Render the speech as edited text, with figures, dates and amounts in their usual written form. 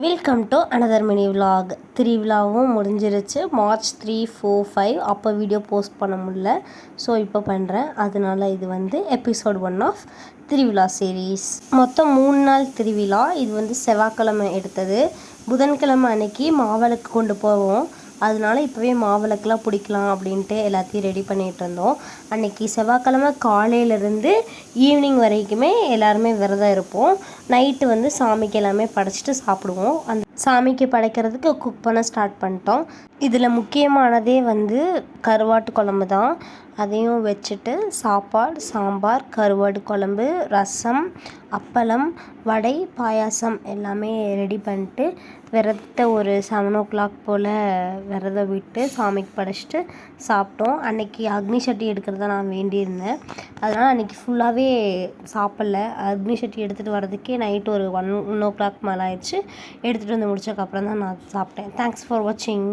Welcome to another mini vlog. திருவிழாவும் முடிஞ்சிருச்சு. March 3, 4, 5 அப்போ வீடியோ போஸ்ட் பண்ண முடியல. ஸோ இப்போ பண்ணுறேன். அதனால இது வந்து எபிசோட் 1 ஆஃப் திருவிழா சீரீஸ். மொத்தம் 3 நாள் திருவிழா. இது செவ்வாய்க்கிழமை எடுத்தது. புதன்கிழமை அன்னைக்கு மாவிளக்கு கொண்டு போவோம். அதனால இப்போவே மாவிளக்குலாம் பிடிக்கலாம் அப்படின்ட்டு எல்லாத்தையும் ரெடி பண்ணிகிட்டு இருந்தோம். அன்றைக்கி செவ்வாய்க்கிழமை காலையிலேருந்து ஈவினிங் வரைக்குமே எல்லாருமே விரதம் இருப்போம். நைட்டு சாமிக்கு எல்லாமே படைச்சிட்டு சாப்பிடுவோம். அந்த சாமிக்கு படைக்கிறதுக்கு குக் பண்ண ஸ்டார்ட் பண்ணிட்டோம். இதில் முக்கியமானதே கருவாட்டு குழம்பு தான். அதையும் வச்சுட்டு சாப்பாடு, சாம்பார், கருவாடு குழம்பு, ரசம், அப்பளம், வடை, பாயாசம் எல்லாமே ரெடி பண்ணிட்டு விரதத்தை ஒரு 7 o'clock போல் விரதம் விட்டு சாமிக்கு படைச்சிட்டு சாப்பிட்டோம். அன்றைக்கி அக்னி சட்டி எடுக்கிறத நான் வேண்டியிருந்தேன். அதனால் அன்றைக்கி ஃபுல்லாகவே சாப்பிடல. அக்னி சட்டி எடுத்துகிட்டு வரதுக்கே நைட்டு ஒரு 1 o'clock மேலே ஆயிடுச்சு. எடுத்துகிட்டு வந்து முடிச்சதுக்கப்புறம் தான் நான் சாப்பிட்டேன். தேங்க்ஸ் ஃபார் வாட்சிங்.